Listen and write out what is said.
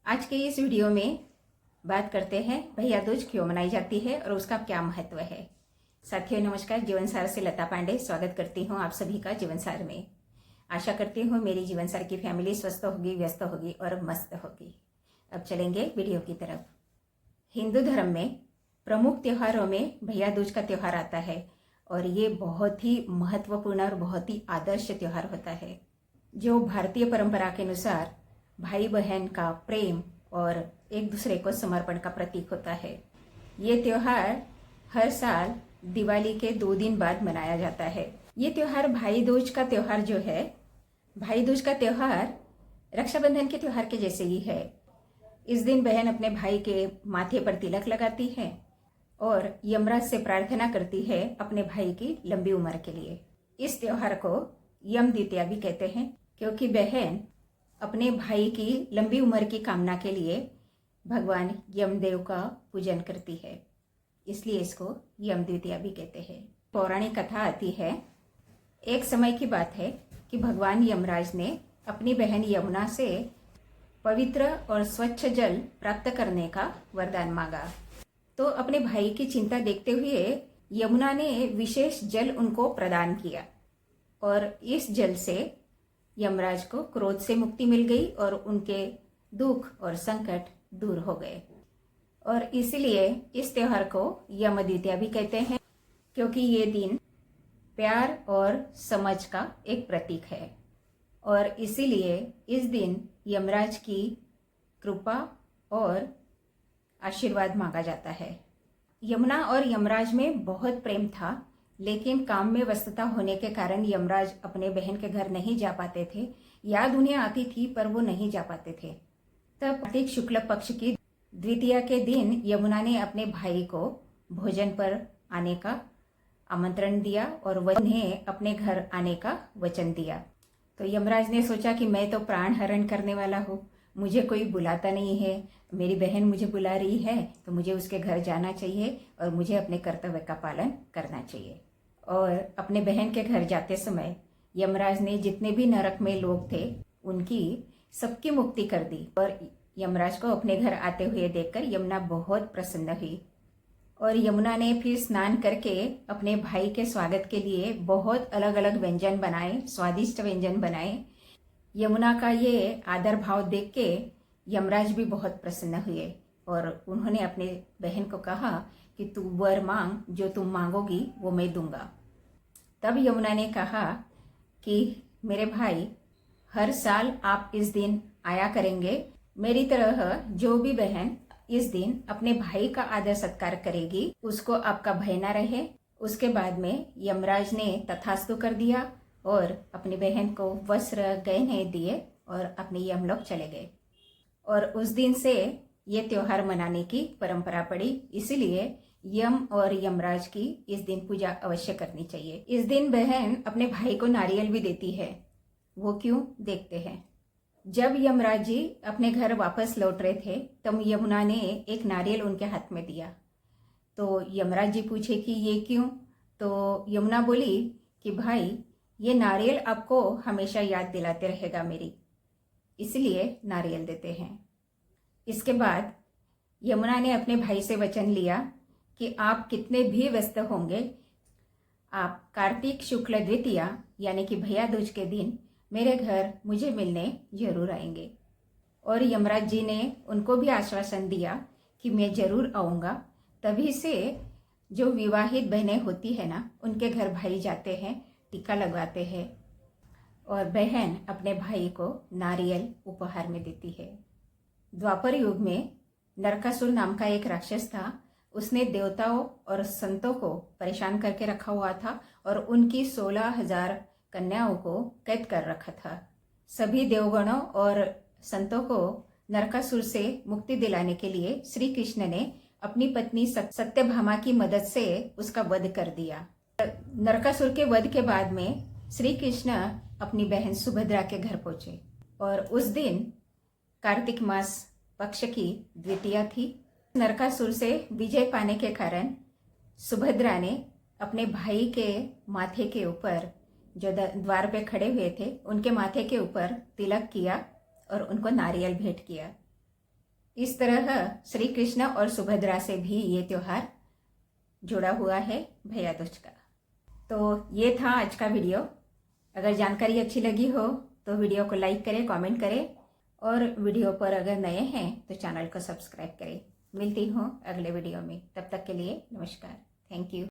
आज के इस वीडियो में बात करते हैं भैया दूज क्यों मनाई जाती है और उसका क्या महत्व है। साथियों नमस्कार, जीवनसार से लता पांडे स्वागत करती हूँ आप सभी का जीवनसार में। आशा करती हूँ मेरी जीवनसार की फैमिली स्वस्थ होगी, व्यस्त होगी और मस्त होगी। अब चलेंगे वीडियो की तरफ। हिंदू धर्म में प्रमुख त्योहारों में भैया दूज का त्यौहार आता है और ये बहुत ही महत्वपूर्ण और बहुत ही आदर्श त्यौहार होता है, जो भारतीय परंपरा के अनुसार भाई बहन का प्रेम और एक दूसरे को समर्पण का प्रतीक होता है। ये त्यौहार हर साल दिवाली के 2 दिन बाद मनाया जाता है। ये त्यौहार भाई दूज का त्यौहार जो है, भाई दूज का त्यौहार रक्षाबंधन के त्यौहार के जैसे ही है। इस दिन बहन अपने भाई के माथे पर तिलक लगाती है और यमराज से प्रार्थना करती है अपने भाई की लंबी उम्र के लिए। इस त्यौहार को यम द्वितीया भी कहते हैं, क्योंकि बहन अपने भाई की लंबी उम्र की कामना के लिए भगवान यमदेव का पूजन करती है, इसलिए इसको यम द्वितीया भी कहते हैं। पौराणिक कथा आती है, एक समय की बात है कि भगवान यमराज ने अपनी बहन यमुना से पवित्र और स्वच्छ जल प्राप्त करने का वरदान मांगा। तो अपने भाई की चिंता देखते हुए यमुना ने विशेष जल उनको प्रदान किया और इस जल से यमराज को क्रोध से मुक्ति मिल गई और उनके दुख और संकट दूर हो गए। और इसलिए इस त्यौहार को यम द्वितीया भी कहते हैं, क्योंकि ये दिन प्यार और समझ का एक प्रतीक है और इसीलिए इस दिन यमराज की कृपा और आशीर्वाद मांगा जाता है। यमुना और यमराज में बहुत प्रेम था, लेकिन काम में व्यस्तता होने के कारण यमराज अपने बहन के घर नहीं जा पाते थे। याद उन्हें आती थी पर वो नहीं जा पाते थे। तब कार्तिक शुक्ल पक्ष की द्वितीया के दिन यमुना ने अपने भाई को भोजन पर आने का आमंत्रण दिया और उन्हें अपने घर आने का वचन दिया। तो यमराज ने सोचा कि मैं तो प्राण हरण करने वाला हूँ, मुझे कोई बुलाता नहीं है, मेरी बहन मुझे बुला रही है तो मुझे उसके घर जाना चाहिए और मुझे अपने कर्तव्य का पालन करना चाहिए। और अपने बहन के घर जाते समय यमराज ने जितने भी नरक में लोग थे उनकी सबकी मुक्ति कर दी और यमराज को अपने घर आते हुए देखकर यमुना बहुत प्रसन्न हुई। और यमुना ने फिर स्नान करके अपने भाई के स्वागत के लिए बहुत अलग अलग व्यंजन बनाए, स्वादिष्ट व्यंजन बनाए। यमुना का ये आदर भाव देख के यमराज भी बहुत प्रसन्न हुए और उन्होंने अपने बहन को कहा कि तू वर मांग, जो तुम मांगोगी वो मैं दूंगा। तब यमुना ने कहा कि मेरे भाई, हर साल आप इस दिन आया करेंगे, मेरी तरह जो भी बहन इस दिन अपने भाई का आदर सत्कार करेगी उसको आपका भय ना रहे। उसके बाद में यमराज ने तथास्तु कर दिया और अपनी बहन को वस्त्र गहने दिए और अपने यमलोक चले गए। और उस दिन से ये त्योहार मनाने की परंपरा पड़ी, इसीलिए यम और यमराज की इस दिन पूजा अवश्य करनी चाहिए। इस दिन बहन अपने भाई को नारियल भी देती है, वो क्यों देखते हैं। जब यमराज जी अपने घर वापस लौट रहे थे तब यमुना ने एक नारियल उनके हाथ में दिया। तो यमराज जी पूछे कि ये क्यों। तो यमुना बोली कि भाई, ये नारियल आपको हमेशा याद दिलाते रहेगा मेरी, इसलिए नारियल देते हैं। इसके बाद यमुना ने अपने भाई से वचन लिया कि आप कितने भी व्यस्त होंगे, आप कार्तिक शुक्ल द्वितीया यानी कि भैया दूज के दिन मेरे घर मुझे मिलने जरूर आएंगे। और यमराज जी ने उनको भी आश्वासन दिया कि मैं जरूर आऊँगा। तभी से जो विवाहित बहनें होती है ना, उनके घर भाई जाते हैं, टीका लगवाते हैं और बहन अपने भाई को नारियल उपहार में देती है। द्वापर युग में नरकासुर नाम का एक राक्षस था। उसने देवताओं और संतों को परेशान करके रखा हुआ था और उनकी 16,000 कन्याओं को कैद कर रखा था। सभी देवगणों और संतों को नरकासुर से मुक्ति दिलाने के लिए श्री कृष्ण ने अपनी पत्नी सत्यभामा की मदद से उसका वध कर दिया। नरकासुर के वध के बाद में श्री कृष्ण अपनी बहन सुभद्रा के घर पहुंचे और उस दिन कार्तिक मास पक्ष की द्वितीया थी। नरकासुर से विजय पाने के कारण सुभद्रा ने अपने भाई के माथे के ऊपर, जो द्वार पे खड़े हुए थे, उनके माथे के ऊपर तिलक किया और उनको नारियल भेंट किया। इस तरह श्री कृष्ण और सुभद्रा से भी ये त्योहार जुड़ा हुआ है भैया दूज का। तो ये था आज का वीडियो। अगर जानकारी अच्छी लगी हो तो वीडियो को लाइक करें, कमेंट करें और वीडियो पर अगर नए हैं तो चैनल को सब्सक्राइब करें। मिलती हूँ अगले वीडियो में, तब तक के लिए नमस्कार, थैंक यू।